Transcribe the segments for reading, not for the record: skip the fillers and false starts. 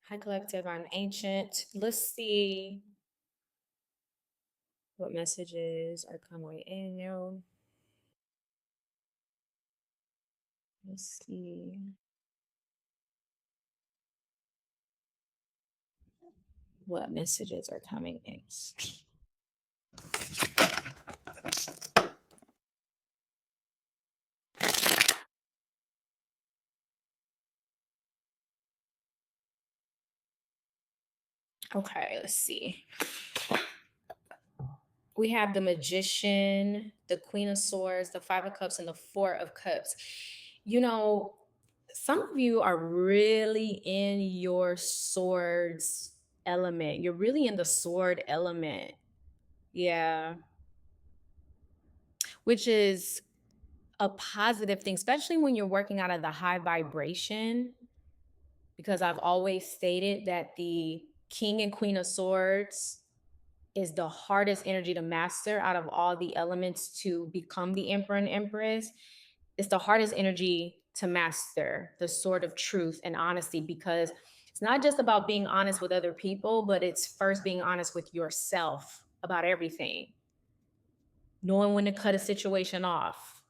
Hi, collective. I'm ancient. Let's see what messages are coming in. Let's see what messages are coming in. Okay, let's see. We have the Magician, the Queen of Swords, the Five of Cups, and the Four of Cups. You know, some of you are really in your swords element. You're really in the sword element. Yeah. Which is a positive thing, especially when you're working out of the high vibration, because I've always stated that the King and Queen of Swords is the hardest energy to master out of all the elements to become the Emperor and Empress. It's the hardest energy to master, the sword of truth and honesty, because it's not just about being honest with other people, but it's first being honest with yourself about everything, knowing when to cut a situation off.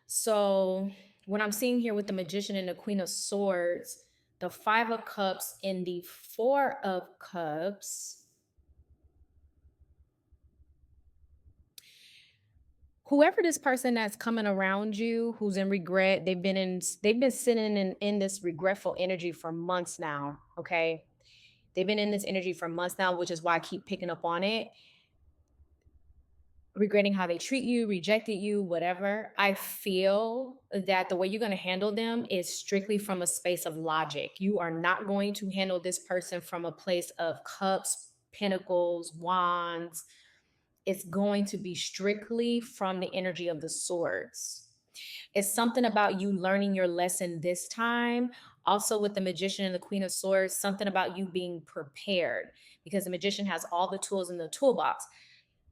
So, what I'm seeing here with the Magician and the Queen of Swords, the Five of Cups and the Four of Cups, whoever this person that's coming around you who's in regret, they've been sitting in this regretful energy for months now. Okay, they've been in this energy for months now, which is why I keep picking up on it, regretting how they treat you, rejected you, whatever. I feel that the way you're going to handle them is strictly from a space of logic. You are not going to handle this person from a place of cups, pentacles, wands. It's going to be strictly from the energy of the swords. It's something about you learning your lesson this time. Also, with the Magician and the Queen of Swords, something about you being prepared, because the Magician has all the tools in the toolbox.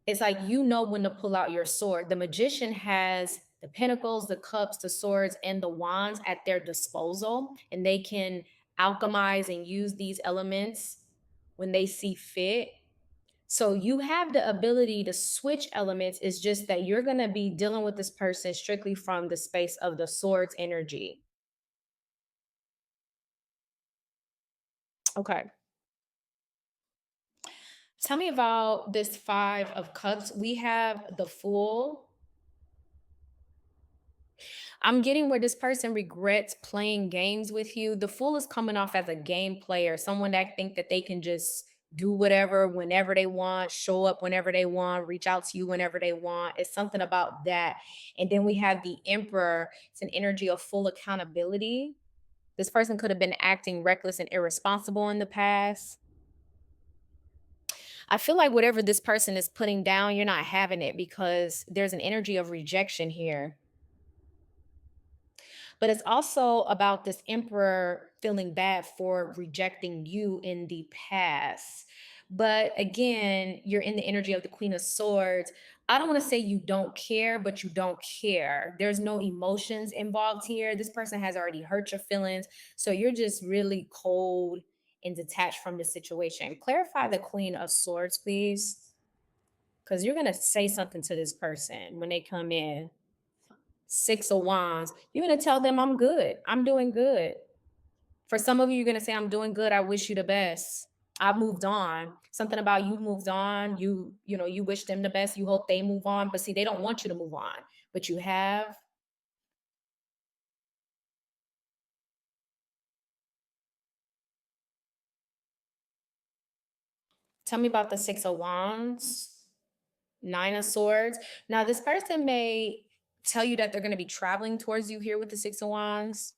It's like you know when to pull out your sword. The Magician has the pentacles, the cups, the swords, and the wands at their disposal, and they can alchemize and use these elements when they see fit. So you have the ability to switch elements. It's just that you're going to be dealing with this person strictly from the space of the swords energy. Okay. Tell me about this Five of Cups. We have the Fool. I'm getting where this person regrets playing games with you. The Fool is coming off as a game player, someone that think that they can just do whatever whenever they want, show up whenever they want, reach out to you whenever they want. It's something about that. And then we have the Emperor. It's an energy of full accountability. This person could have been acting reckless and irresponsible in the past. I feel like whatever this person is putting down, you're not having it, because there's an energy of rejection here. But it's also about this emperor feeling bad for rejecting you in the past. But again, you're in the energy of the Queen of Swords. I don't want to say you don't care, but you don't care. There's no emotions involved here. This person has already hurt your feelings. So you're just really cold and detached from the situation. Clarify the Queen of Swords, please, because you're going to say something to this person when they come in. Six of Wands. You're going to tell them, I'm good. I'm doing good. For some of you, you're going to say, I'm doing good. I wish you the best. I've moved on. Something about you moved on. You wish them the best. You hope they move on. But see, they don't want you to move on. But you have. Tell me about the Six of Wands, Nine of Swords. Now, this person may tell you that they're going to be traveling towards you here with the Six of Wands.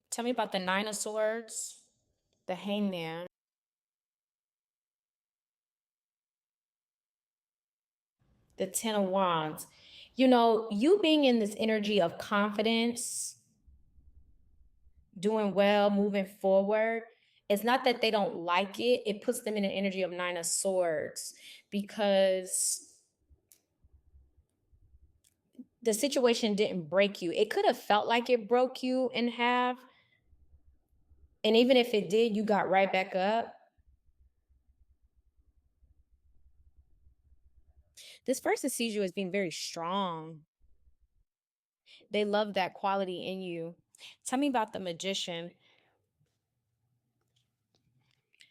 Tell me about the Nine of Swords, the Hangman, the Ten of Wands. You being in this energy of confidence, doing well, moving forward, it's not that they don't like it. It puts them in an energy of Nine of Swords, because The situation didn't break you. It could have felt like it broke you in half, and even if it did, you got right back up. This person sees you as being very strong. They love that quality in you. Tell me about the magician.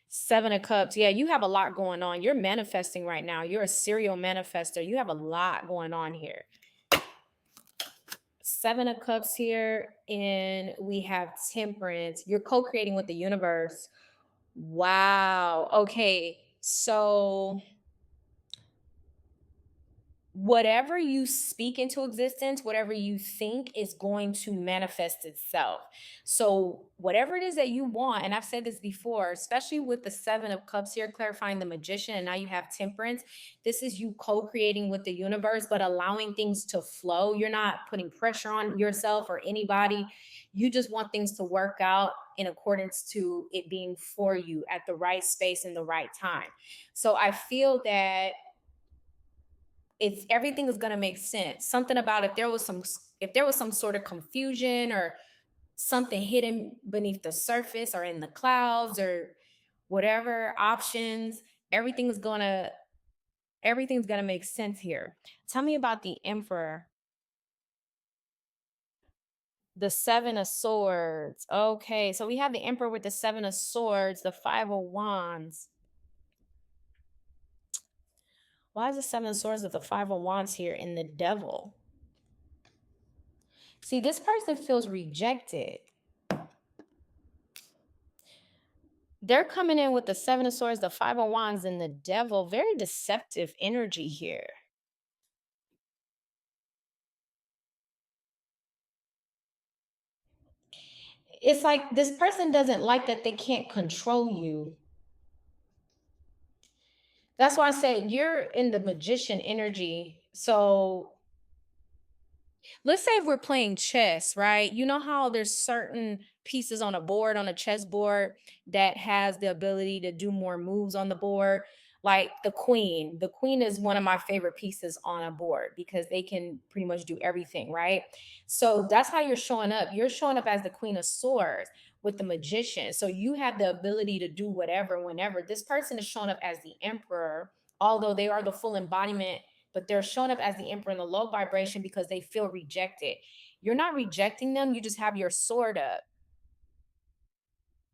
Seven of Cups. Yeah, you have a lot going on. You're manifesting right now. You're a serial manifester. You have a lot going on here. Seven of Cups here, and we have Temperance. You're co creating with the universe. Wow. Okay. So whatever you speak into existence, whatever you think is going to manifest itself. So, whatever it is that you want, and I've said this before, especially with the Seven of Cups here, clarifying the magician, and now you have Temperance. This is you co creating with the universe, but allowing things to flow. You're not putting pressure on yourself or anybody. You just want things to work out in accordance to it being for you at the right space and the right time. So, I feel that it's everything is going to make sense. Something about if there was some sort of confusion or something hidden beneath the surface or in the clouds or whatever options, everything's going to everything's going to make sense here. Tell me about the emperor. The seven of swords. Okay, so we have the emperor with the seven of swords, the five of wands. Why is the seven of swords with the five of wands here in the devil? See, this person feels rejected. They're coming in with the seven of swords, the five of wands, and the devil. Very deceptive energy here. It's like this person doesn't like that they can't control you. That's why I said you're in the magician energy. So let's say if we're playing chess, right? You know how there's certain pieces on a board, on a chess board, that has the ability to do more moves on the board, like the queen. The queen is one of my favorite pieces on a board because they can pretty much do everything, right? So that's how you're showing up. You're showing up as the queen of swords with the magician. So you have the ability to do whatever whenever. This person is showing up as the emperor, although they are the full embodiment, but they're showing up as the emperor in the low vibration because they feel rejected. You're not rejecting them, you just have your sword up.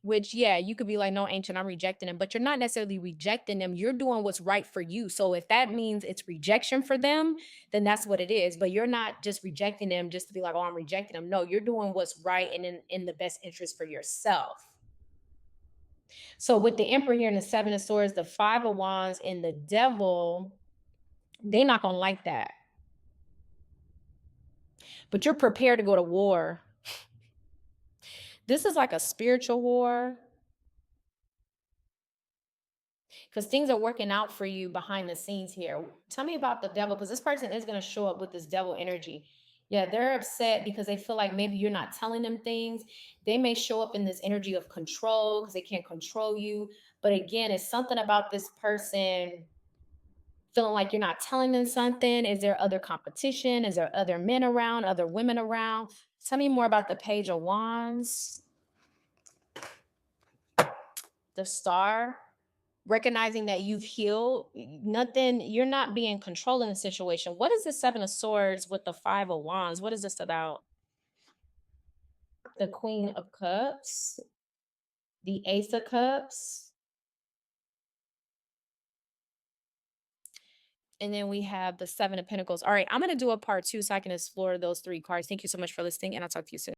Which, yeah, you could be like, no, ancient, I'm rejecting them, but you're not necessarily rejecting them. You're doing what's right for you. So if that means it's rejection for them, then that's what it is. But you're not just rejecting them just to be like, oh, I'm rejecting them. No, you're doing what's right and in the best interest for yourself. So with the emperor here in the seven of swords, the five of wands, and the devil, they're not gonna like that. But you're prepared to go to war. This is like a spiritual war because things are working out for you behind the scenes here. Tell me about the devil because this person is going to show up with this devil energy. Yeah, they're upset because they feel like maybe you're not telling them things. They may show up in this energy of control because they can't control you. But again, it's something about this person feeling like you're not telling them something. Is there other competition? Is there other men around, other women around? Tell me more about the Page of Wands, the Star. Recognizing that you've healed, nothing, you're not being controlled in the situation. What is the seven of swords with the five of wands? What is this about? The Queen of Cups, the Ace of Cups, and then we have the Seven of Pentacles. All right, I'm going to do a part two so I can explore those three cards. Thank you so much for listening, and I'll talk to you soon.